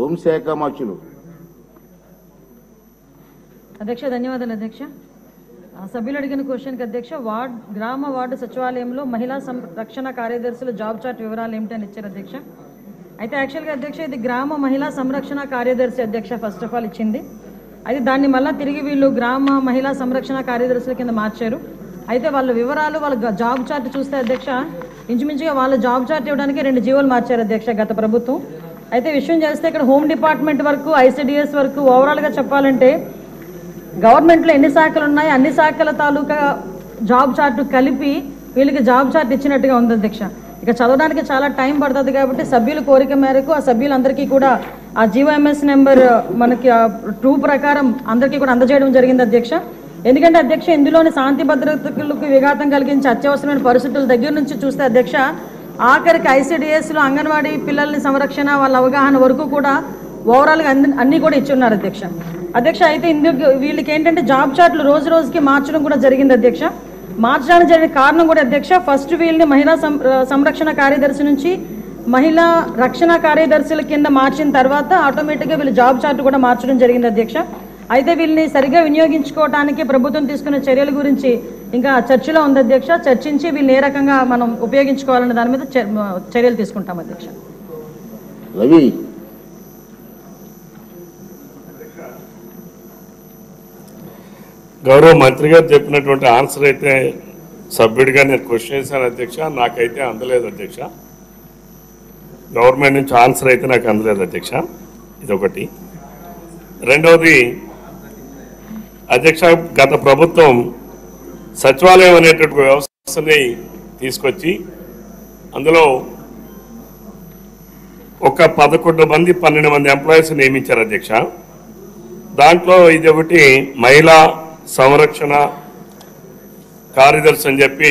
హోంశాఖ మంత్రులు. అధ్యక్ష ధన్యవాదాలు అధ్యక్ష. సభ్యులు అడిగిన క్వశ్చన్కి అధ్యక్ష గ్రామ వార్డు సచివాలయంలో మహిళా సంరక్షణ కార్యదర్శుల జాబ్ చార్ట్ వివరాలు ఏమిటని ఇచ్చారు అధ్యక్ష. అయితే యాక్చువల్గా అధ్యక్ష ఇది గ్రామ మహిళా సంరక్షణ కార్యదర్శి అధ్యక్ష ఫస్ట్ ఆఫ్ ఆల్ ఇచ్చింది. అయితే దాన్ని మళ్ళీ తిరిగి వీళ్ళు గ్రామ మహిళా సంరక్షణ కార్యదర్శుల కింద మార్చారు. అయితే వాళ్ళ వివరాలు వాళ్ళ జాబ్ చార్ట్ చూస్తే అధ్యక్ష ఇంచుమించుగా వాళ్ళ జాబ్ చార్ట్ ఇవ్వడానికి 2 జీవోలు మార్చారు అధ్యక్ష గత ప్రభుత్వం. అయితే విషయం చేస్తే ఇక్కడ హోమ్ డిపార్ట్మెంట్ వరకు ఐసిడిఎస్ వరకు ఓవరాల్గా చెప్పాలంటే గవర్నమెంట్లో ఎన్ని శాఖలు ఉన్నాయి అన్ని శాఖల తాలూకా జాబ్ చార్ట్ కలిపి వీళ్ళకి జాబ్ చార్ట్ ఇచ్చినట్టుగా ఉంది అధ్యక్ష. ఇక చదవడానికి చాలా టైం పడుతుంది కాబట్టి సభ్యుల కోరిక మేరకు ఆ సభ్యులందరికీ కూడా ఆ జీవోఎంఎస్ నెంబర్ మనకి 2 ప్రకారం అందరికీ కూడా అందజేయడం జరిగింది అధ్యక్ష. ఎందుకంటే అధ్యక్ష ఇందులోని శాంతి భద్రతలకు విఘాతం కలిగించే అత్యవసరమైన పరిస్థితుల దగ్గర నుంచి చూస్తే అధ్యక్ష ఆఖరికి ఐసిడిఎస్లో అంగన్వాడీ పిల్లల్ని సంరక్షణ వాళ్ళ అవగాహన వరకు కూడా ఓవరాల్గా అన్నీ కూడా ఇచ్చి ఉన్నారు అధ్యక్ష. అయితే ఇందుకు వీళ్ళకి ఏంటంటే జాబ్ చార్ట్లు రోజు రోజుకి మార్చడం కూడా జరిగింది అధ్యక్ష. మార్చడానికి జరిగిన కారణం కూడా అధ్యక్ష ఫస్ట్ వీళ్ళని మహిళా సంరక్షణ కార్యదర్శి నుంచి మహిళా రక్షణ కార్యదర్శుల కింద మార్చిన తర్వాత ఆటోమేటిక్గా వీళ్ళు జాబ్ చార్ట్ కూడా మార్చడం జరిగింది అధ్యక్ష. అయితే వీళ్ళని సరిగ్గా వినియోగించుకోవడానికి ప్రభుత్వం తీసుకున్న చర్యల గురించి ఇంకా చర్చలో ఉంది అధ్యక్ష. చర్చించి వీళ్ళని ఏ రకంగా మనం ఉపయోగించుకోవాలన్న దాని మీద చర్యలు తీసుకుంటాం అధ్యక్ష. రవి గౌరవ మంత్రి గారు చెప్పినటువంటి ఆన్సర్ అయితే సభ్యుడిగా నేను క్వశ్చన్ చేశాను అధ్యక్ష, నాకైతే అందలేదు అధ్యక్ష. గవర్నమెంట్ నుంచి ఆన్సర్ అయితే నాకు అందలేదు అధ్యక్ష. ఇదొకటి. రెండవది అధ్యక్ష, గత ప్రభుత్వం సచివాలయం అనేటువంటి వ్యవస్థని తీసుకొచ్చి అందులో ఒక 11 మంది 12 మంది ఎంప్లాయీస్ నియమించారు అధ్యక్ష. దాంట్లో ఇది ఒకటి మహిళా సంరక్షణ కార్యదర్శి అని చెప్పి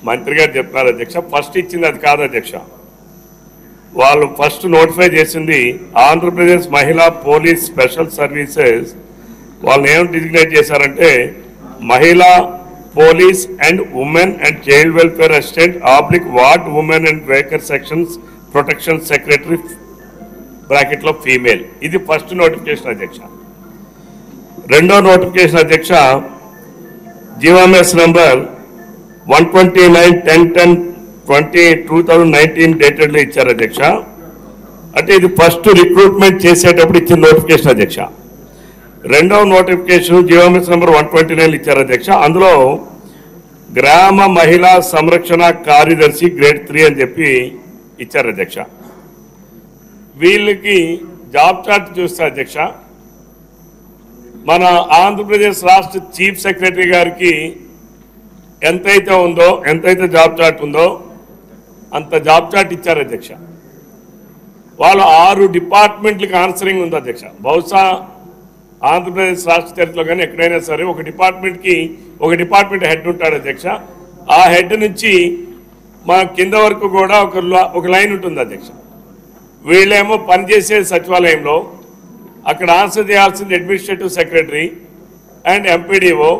మంత్రి గారు చెప్పినారు అధ్యక్ష. ఫస్ట్ ఇచ్చింది అది కాదు అధ్యక్ష. వాళ్ళు ఫస్ట్ నోటిఫై చేసింది ఆంధ్రప్రదేశ్ మహిళా పోలీస్ స్పెషల్ సర్వీసెస్. వాళ్ళని ఏం డిజిగ్నేట్ చేశారంటే మహిళా police and women and child welfare assistant ward women and weaker sections protection secretary బ్రాకెట్లో ఫీమేల్. ఇది ఫస్ట్ నోటిఫికేషన్ అధ్యక్ష. రెండో నోటిఫికేషన్ అధ్యక్ష జీవోఎంఎస్ నంబర్ 129/10/2019 డేటెడ్లో ఇచ్చారు అధ్యక్ష. అంటే ఇది ఫస్ట్ రిక్రూట్మెంట్ చేసేటప్పుడు ఇచ్చిన నోటిఫికేషన్ అధ్యక్ష. రెండవ నోటిఫికేషన్ జీవోఎంఎస్ నంబర్ 129 ఇచ్చారు అధ్యక్ష. అందులో గ్రామ మహిళా సంరక్షణ కార్యదర్శి గ్రేడ్ 3 అని చెప్పి ఇచ్చారు అధ్యక్ష. వీళ్ళకి జాబ్ చార్ట్ చూస్తే అధ్యక్ష మన ఆంధ్రప్రదేశ్ రాష్ట్ర చీఫ్ సెక్రటరీ గారికి ఎంతైతే జాబ్ చార్ట్ ఉందో అంత జాబ్ చార్ట్ ఇచ్చారు అధ్యక్ష. వాళ్ళు 6 డిపార్ట్మెంట్లకు ఆన్సరింగ్ ఉంది అధ్యక్ష. బహుశా ఆంధ్రప్రదేశ్ రాష్ట్ర చరిత్రలో కానీ ఎక్కడైనా సరే ఒక డిపార్ట్మెంట్ హెడ్ ఉంటాడు అధ్యక్ష. ఆ హెడ్ నుంచి మా కింద వరకు కూడా ఒక లైన్ ఉంటుంది అధ్యక్ష. వీళ్ళేమో పనిచేసే సచివాలయంలో అక్కడ ఆన్సర్ చేయాల్సింది administrative secretary and MPDO.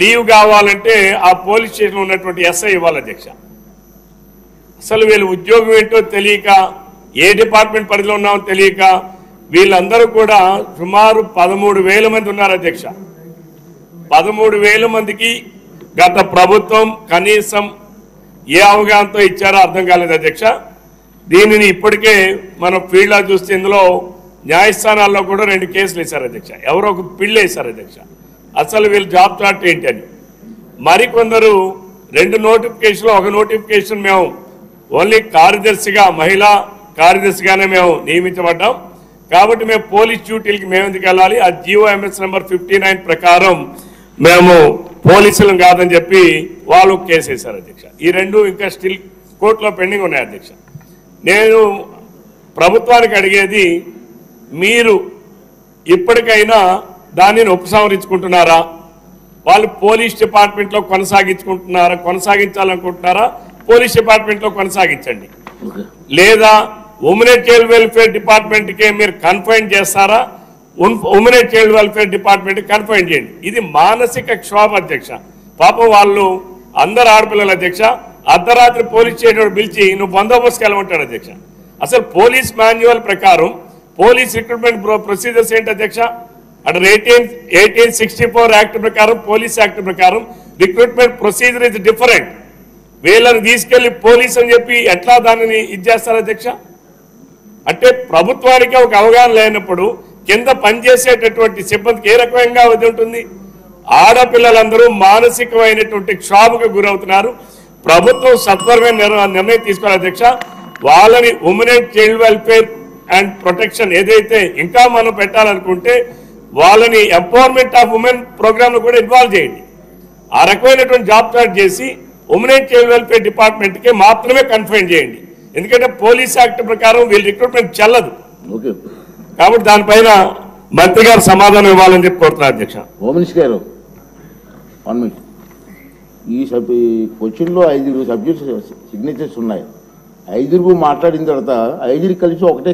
Leave కావాలంటే ఆ పోలీస్ స్టేషన్లో ఉన్నటువంటి ఎస్ఐ ఇవ్వాలి అధ్యక్ష. అసలు వీళ్ళు ఉద్యోగం ఏంటో తెలియక ఏ డిపార్ట్మెంట్ పరిధిలో ఉన్నామో తెలియక వీళ్ళందరూ కూడా సుమారు 13,000 మంది ఉన్నారు అధ్యక్ష. 13,000 మందికి గత ప్రభుత్వం కనీసం ఏ అవగాహనతో ఇచ్చారో అర్థం కాలేదు అధ్యక్ష. దీనిని ఇప్పటికే మనం ఫీల్డ్లో చూస్తే ఇందులో న్యాయస్థానాల్లో కూడా 2 కేసులు వేశారు అధ్యక్ష. ఎవరో ఒక పిల్లి వేశారు అధ్యక్ష. అసలు వీళ్ళు జాబ్ చార్ట్ ఏంటి అని. మరికొందరు 2 నోటిఫికేషన్లో ఒక నోటిఫికేషన్ మేము ఓన్లీ కార్యదర్శిగా మహిళా కార్యదర్శిగానే మేము నియమించబడ్డాం కాబట్టి మేము పోలీస్ డ్యూటీలకి మేము ఎందుకు వెళ్ళాలి, ఆ జీవోఎంఎస్ నెంబర్ 59 ప్రకారం మేము పోలీసులు కాదని చెప్పి వాళ్ళు కేసు వేశారు అధ్యక్ష. ఈ 2 ఇంకా స్టిల్ కోర్టులో పెండింగ్ ఉన్నాయి అధ్యక్ష. నేను ప్రభుత్వానికి అడిగేది మీరు ఇప్పటికైనా దానిని ఉపసంహరించుకుంటున్నారా, వాళ్ళు పోలీస్ డిపార్ట్మెంట్లో కొనసాగించాలనుకుంటున్నారా, పోలీస్ డిపార్ట్మెంట్లో కొనసాగించండి, లేదా ఉమెన్ అండ్ చైల్డ్ వెల్ఫేర్ డిపార్ట్మెంట్కే మీరు కన్ఫైన్ చేస్తారా, women and child welfare department confine చేయండి. ఇది మానసిక క్షోభ అధ్యక్ష. పాపం వాళ్ళు అందరు ఆడపిల్లల అధ్యక్ష. అర్ధరాత్రి పోలీస్ స్టేషన్ పిలిచి నువ్వు బందోబస్తుకి వెళ్ళమంటాడు అధ్యక్ష. అసలు పోలీస్ మాన్యువల్ ప్రకారం పోలీస్ రిక్రూట్మెంట్ ప్రొసీజర్స్ ఏంటి అధ్యక్ష? అండర్ 1864 యాక్ట్ ప్రకారం, పోలీస్ యాక్ట్ ప్రకారం రిక్రూట్మెంట్ ప్రొసీజర్ ఇస్ డిఫరెంట్. వీళ్ళని తీసుకెళ్లి పోలీస్ అని చెప్పి ఎట్లా దానిని ఇది చేస్తారు అధ్యక్ష? అంటే ప్రభుత్వానికి ఒక అవగాహన లేనప్పుడు కింద పనిచేసేటటువంటి సిబ్బందికి ఏ రకంగా అది ఉంటుంది? ఆడపిల్లలందరూ మానసికమైనటువంటి క్షోభకు గురవుతున్నారు. ప్రభుత్వం సత్వరమైన నిర్ణయం తీసుకోవాలి అధ్యక్ష. వాళ్ళని women and child welfare and protection ఏదైతే ఇంకా మనం పెట్టాలనుకుంటే వాళ్ళని ఎంపవర్మెంట్ ఆఫ్ ఉమెన్ ప్రోగ్రామ్ లో కూడా ఇన్వాల్వ్ చేయండి. ఆ రకమైనటువంటి జాబ్ చార్ట్ చేసి women and child welfare department కి మాత్రమే కన్ఫైన్ చేయండి. ఎందుకంటే పోలీస్ యాక్ట్ ప్రకారం వీళ్ళ రిక్రూట్మెంట్ చెల్లదు. ఓకే, కాబట్టి దానిపైన మంత్రి గారు సమాధానం ఇవ్వాలని చెప్పి కోరుతున్నారు అధ్యక్ష. హోమ్ మినిస్టర్ గారు 1 మినిట్. ఈ క్వశ్చన్లో 5 సబ్జెక్ట్స్ సిగ్నేచర్స్ ఉన్నాయి. 5 మాట్లాడిన తర్వాత 5 కలిసి ఒకటే